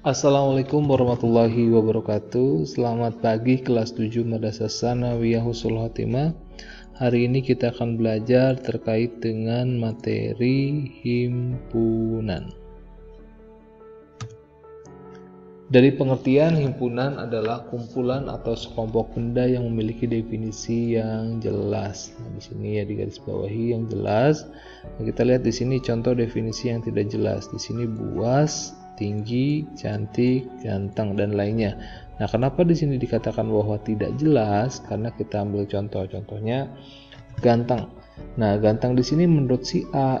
Assalamualaikum warahmatullahi wabarakatuh. Selamat pagi kelas 7 Madrasah Tsanawiyah Husnul Khotimah. Hari ini kita akan belajar terkait dengan materi himpunan. Dari pengertian, himpunan adalah kumpulan atau sekelompok benda yang memiliki definisi yang jelas. Nah, di sini ya digarisbawahi yang jelas. Nah, kita lihat di sini contoh definisi yang tidak jelas. Di sini buas, tinggi, cantik, ganteng, dan lainnya. Nah, kenapa di sini dikatakan bahwa tidak jelas? Karena kita ambil contohnya ganteng. Nah, ganteng di sini menurut si A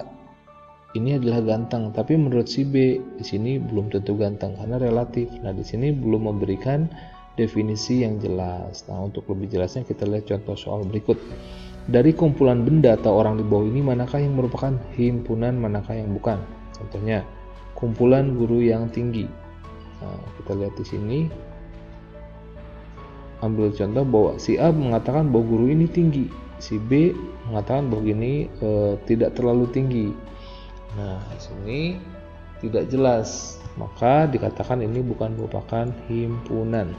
ini adalah ganteng, tapi menurut si B di sini belum tentu ganteng karena relatif. Nah, di sini belum memberikan definisi yang jelas. Nah, untuk lebih jelasnya kita lihat contoh soal berikut. Dari kumpulan benda atau orang di bawah ini, manakah yang merupakan himpunan, manakah yang bukan? Contohnya, kumpulan guru yang tinggi. Nah, kita lihat di sini. Ambil contoh bahwa si A mengatakan bahwa guru ini tinggi, si B mengatakan bahwa ini tidak terlalu tinggi. Nah, di sini tidak jelas, maka dikatakan ini bukan merupakan himpunan.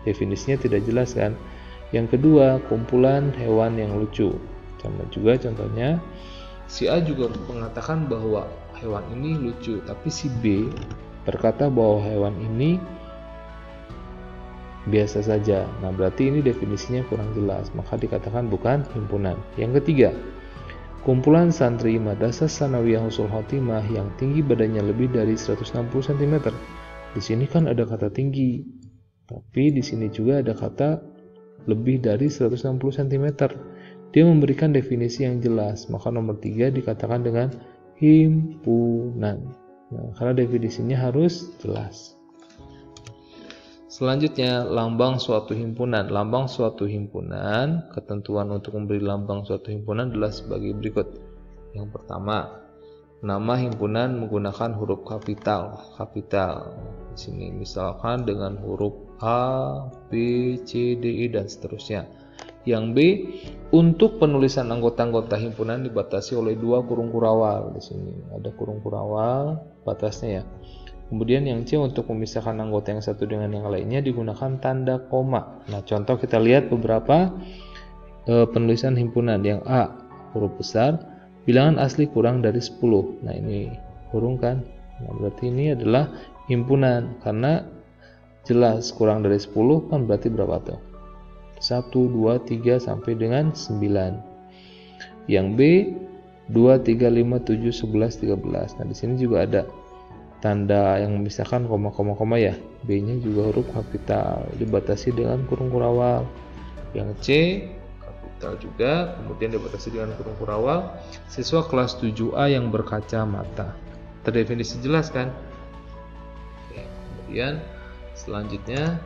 Definisinya tidak jelas kan? Yang kedua, kumpulan hewan yang lucu. Sama juga contohnya, si A juga mengatakan bahwa hewan ini lucu, tapi si B berkata bahwa hewan ini biasa saja. Nah, berarti ini definisinya kurang jelas, maka dikatakan bukan himpunan. Yang ketiga, kumpulan santri Madrasah Tsanawiyah Husnul Khotimah yang tinggi badannya lebih dari 160 cm. Di sini kan ada kata tinggi, tapi di sini juga ada kata lebih dari 160 cm. Dia memberikan definisi yang jelas, maka nomor 3 dikatakan dengan himpunan. Nah, karena definisinya harus jelas. Selanjutnya, lambang suatu himpunan. Lambang suatu himpunan, ketentuan untuk memberi lambang suatu himpunan adalah sebagai berikut. Yang pertama, nama himpunan menggunakan huruf kapital. Di sini misalkan dengan huruf A, B, C, D, E, dan seterusnya. Yang B, untuk penulisan anggota-anggota himpunan dibatasi oleh 2 kurung kurawal. Di sini ada kurung kurawal batasnya ya. Kemudian yang C, untuk memisahkan anggota yang satu dengan yang lainnya digunakan tanda koma. Nah, contoh kita lihat beberapa penulisan himpunan. Yang A, huruf besar, bilangan asli kurang dari 10. Nah, ini kurung kan? Nah, berarti ini adalah himpunan karena jelas kurang dari 10 kan berarti berapa tuh? 1, 2, 3 sampai dengan 9. Yang B, 2, 3, 5, 7, 11, 13. Nah, di sini juga ada tanda yang memisahkan koma ya. B-nya juga huruf kapital, dibatasi dengan kurung kurawal. Yang C, kapital juga, kemudian dibatasi dengan kurung kurawal. Siswa kelas 7A yang berkacamata. Terdefinisi jelas kan? Oke, kemudian selanjutnya,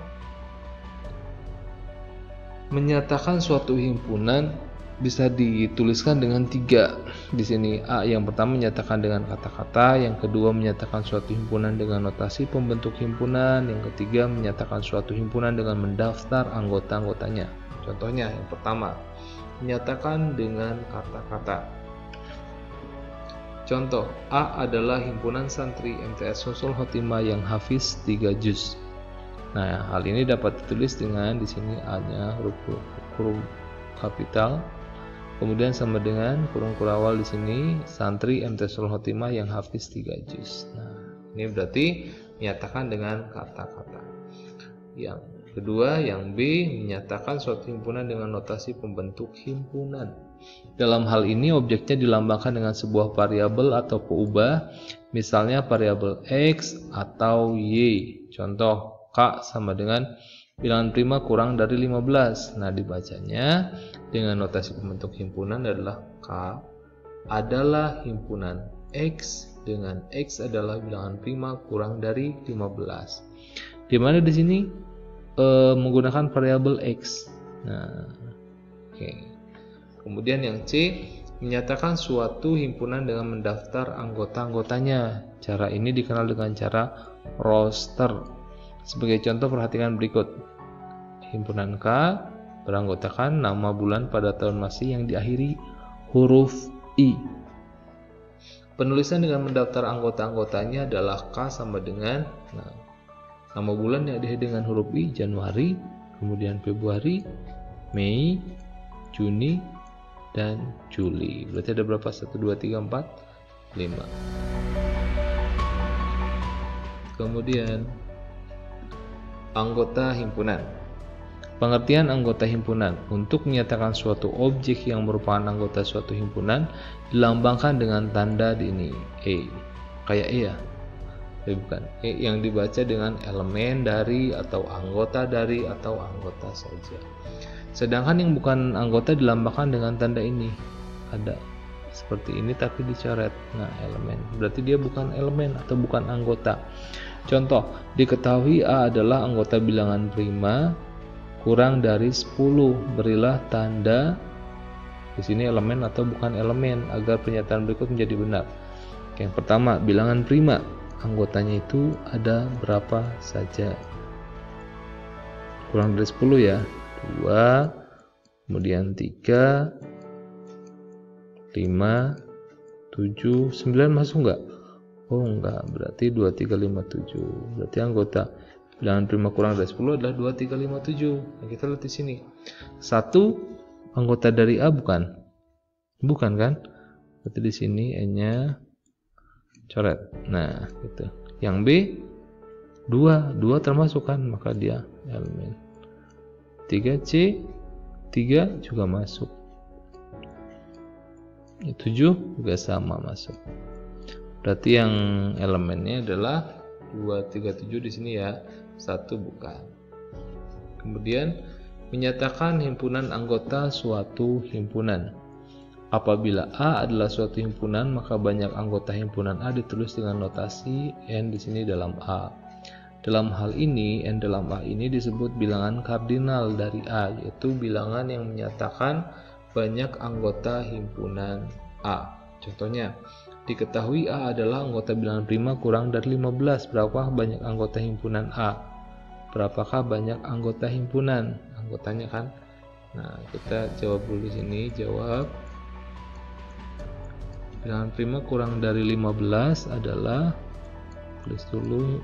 menyatakan suatu himpunan bisa dituliskan dengan 3. Di sini A, yang pertama menyatakan dengan kata-kata, yang kedua menyatakan suatu himpunan dengan notasi pembentuk himpunan, yang ketiga menyatakan suatu himpunan dengan mendaftar anggota-anggotanya. Contohnya yang pertama, menyatakan dengan kata-kata. Contoh, A adalah himpunan santri MTS Husnul Khotimah yang hafiz 3 juz. Nah, hal ini dapat ditulis dengan di sini A-nya huruf kapital. Kemudian sama dengan kurung kurawal di sini santri MTS Husnul Khotimah yang hafiz 3 juz. Nah, ini berarti menyatakan dengan kata-kata. Yang kedua, yang B, menyatakan suatu himpunan dengan notasi pembentuk himpunan. Dalam hal ini objeknya dilambangkan dengan sebuah variabel atau peubah, misalnya variabel X atau Y. Contoh, K sama dengan bilangan prima kurang dari 15. Nah, dibacanya dengan notasi pembentuk himpunan adalah K adalah himpunan X dengan X adalah bilangan prima kurang dari 15. Di mana di sini menggunakan variabel X. Nah, oke. Kemudian yang C, menyatakan suatu himpunan dengan mendaftar anggota-anggotanya. Cara ini dikenal dengan cara roster. Sebagai contoh, perhatikan berikut. Himpunan K beranggotakan nama bulan pada tahun Masehi yang diakhiri huruf I. Penulisan dengan mendaftar anggota-anggotanya adalah K sama dengan, nah, Nama bulan yang diakhiri dengan huruf I, Januari, kemudian Februari, Mei, Juni, dan Juli. Berarti ada berapa? 1, 2, 3, 4, 5. Kemudian anggota himpunan. Pengertian anggota himpunan: untuk menyatakan suatu objek yang merupakan anggota suatu himpunan dilambangkan dengan tanda di ini E, kayak E ya, bukan E yang dibaca dengan elemen dari atau anggota dari atau anggota saja. Sedangkan yang bukan anggota dilambangkan dengan tanda ini, ada seperti ini tapi dicoret. Nah, elemen berarti dia bukan elemen atau bukan anggota. Contoh, diketahui A adalah anggota bilangan prima kurang dari 10. Berilah tanda di sini elemen atau bukan elemen agar pernyataan berikut menjadi benar. Yang pertama, bilangan prima, anggotanya itu ada berapa saja? Kurang dari 10 ya. 2, kemudian 3, 5, 7, 9 masuk enggak? Oh enggak, berarti 2, 3, 5, 7. Berarti anggota bilangan prima kurang dari 10 adalah 2, 3, 5, 7. Nah, kita lihat di sini. 1 anggota dari A bukan? Bukan kan? Berarti di sini E-nya coret. Nah, gitu. Yang B 2 termasuk kan, maka dia elemen. 3C 3 juga masuk. 7 juga sama masuk. Berarti yang elemennya adalah 2, 3, 7 di sini ya. 1 bukan. Kemudian menyatakan himpunan anggota suatu himpunan. Apabila A adalah suatu himpunan, maka banyak anggota himpunan A ditulis dengan notasi N di sini dalam A. Dalam hal ini, N dalam A ini disebut bilangan kardinal dari A, yaitu bilangan yang menyatakan banyak anggota himpunan A. Contohnya, diketahui A adalah anggota bilangan prima kurang dari 15. Berapakah banyak anggota himpunan A? Berapakah banyak anggota himpunan? Anggotanya kan? Nah, kita jawab dulu di sini. Jawab. Bilangan prima kurang dari 15 adalah, tulis dulu,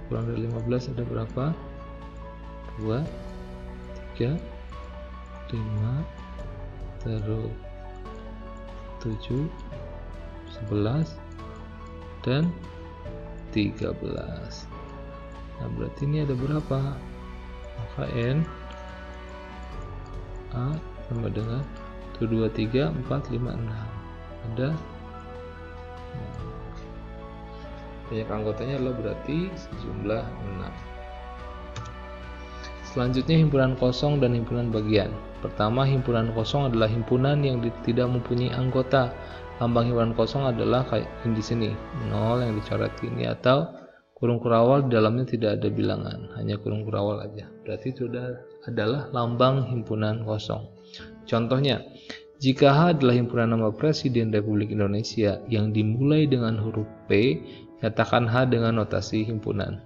kurang dari 15 ada berapa? 2, 3, 5, terus 7, 11, dan 13. Nah, berarti ini ada berapa? Maka N A sama dengan 1, 2, 3, 4, 5, 6. Ada banyak anggotanya adalah berarti sejumlah 6. Selanjutnya himpunan kosong dan himpunan bagian. Pertama, himpunan kosong adalah himpunan yang tidak mempunyai anggota. Lambang himpunan kosong adalah kayak di sini, 0 yang dicoret ini, atau kurung kurawal di dalamnya tidak ada bilangan, hanya kurung kurawal aja. Berarti itu adalah lambang himpunan kosong. Contohnya, jika H adalah himpunan nama Presiden Republik Indonesia yang dimulai dengan huruf P, nyatakan H dengan notasi himpunan.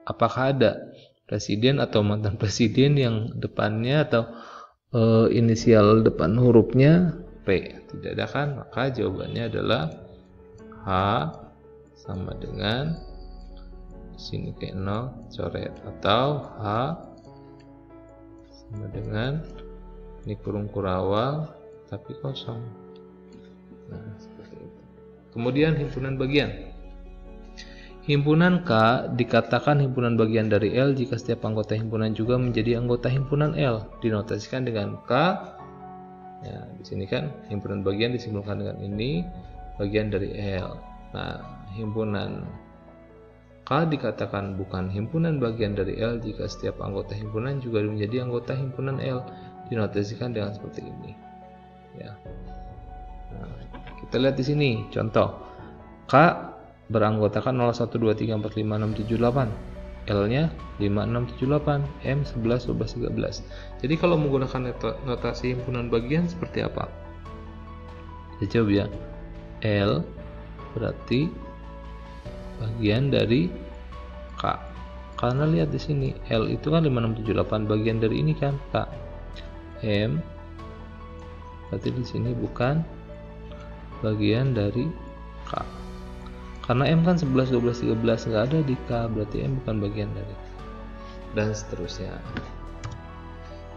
Apakah ada presiden atau mantan presiden yang depannya atau inisial depan hurufnya P? Tidak ada kan? Maka jawabannya adalah H sama dengan sini kayak 0 coret, atau H sama dengan ini kurung kurawal tapi kosong. Nah, seperti itu. Kemudian himpunan bagian. Himpunan K dikatakan himpunan bagian dari L jika setiap anggota himpunan juga menjadi anggota himpunan L. Dinotasikan dengan K. Ya, di sini kan himpunan bagian disimpulkan dengan ini bagian dari L. Nah, himpunan K dikatakan bukan himpunan bagian dari L jika setiap anggota himpunan juga menjadi anggota himpunan L. Dinotasikan dengan seperti ini. Ya. Nah, kita lihat di sini contoh. K beranggotakan 0, 1, 2, 3, 4, 5, 6, 7, 8. L-nya 5, 6, 7, 8. M 11, 12, 13. Jadi kalau menggunakan notasi himpunan bagian seperti apa? Kita coba ya. L berarti bagian dari K. Karena lihat di sini L itu kan 5, 6, 7, 8, bagian dari ini kan K. M berarti di sini bukan bagian dari K. K Karena M kan 11, 12, 13 nggak ada di K, berarti M bukan bagian dari K. Dan seterusnya.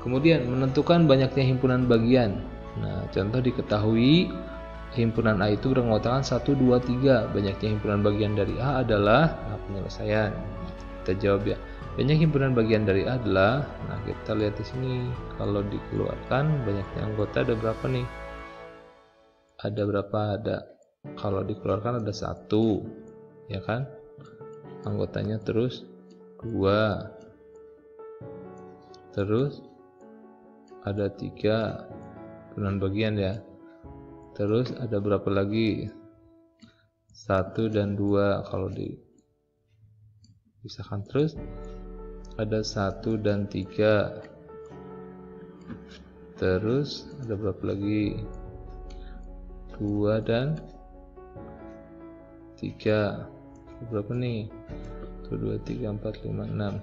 Kemudian menentukan banyaknya himpunan bagian. Nah, contoh diketahui himpunan A itu beranggotakan 1, 2, 3. Banyaknya himpunan bagian dari A adalah, penyelesaian. Kita jawab ya. Banyak himpunan bagian dari A adalah, kita lihat di sini. Kalau dikeluarkan banyaknya anggota ada berapa nih? Ada berapa? Kalau dikeluarkan ada 1, ya kan? Anggotanya terus 2, terus ada 3 himpunan bagian ya. Terus ada berapa lagi? 1 dan 2 kalau dipisahkan. Terus ada 1 dan 3. Terus ada berapa lagi? 2 dan 3. Berapa nih? 1, 2, 3, 4, 5, 6.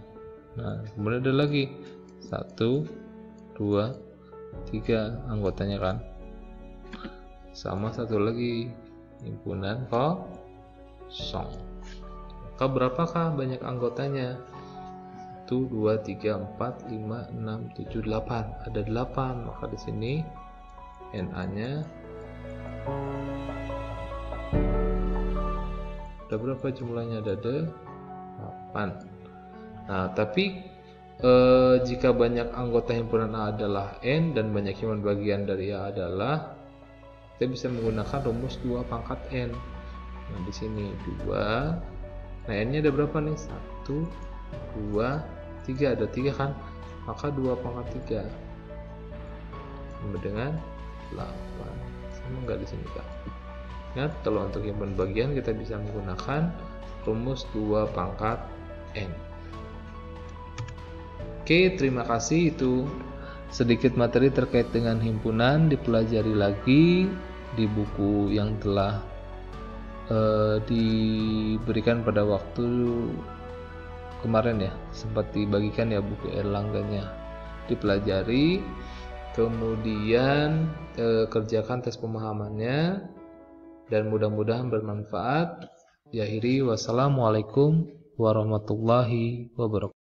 Nah, kemudian ada lagi 1, 2, 3 anggotanya kan. Sama satu lagi himpunan kosong. Maka berapakah banyak anggotanya? 1, 2, 3, 4, 5, 6, 7, 8. Ada 8. Maka di sini NA-nya ada berapa jumlahnya? Ada 8. Nah, tapi jika banyak anggota himpunan A adalah N dan banyak himpunan bagian dari A adalah, kita bisa menggunakan rumus 2 pangkat N. Nah, di sini 2. Nah, N-nya ada berapa nih? 1, 2, 3. Ada 3 kan? Maka 2 pangkat 3 sama dengan 8. Sama enggak di sini kan? Ingat, kalau untuk himpunan bagian kita bisa menggunakan rumus 2 pangkat N. Oke, terima kasih. Itu sedikit materi terkait dengan himpunan. Dipelajari lagi di buku yang telah diberikan pada waktu kemarin ya, sempat dibagikan ya buku Erlangganya. Dipelajari, kemudian kerjakan tes pemahamannya, dan mudah-mudahan bermanfaat. Akhiri, wassalamualaikum warahmatullahi wabarakatuh.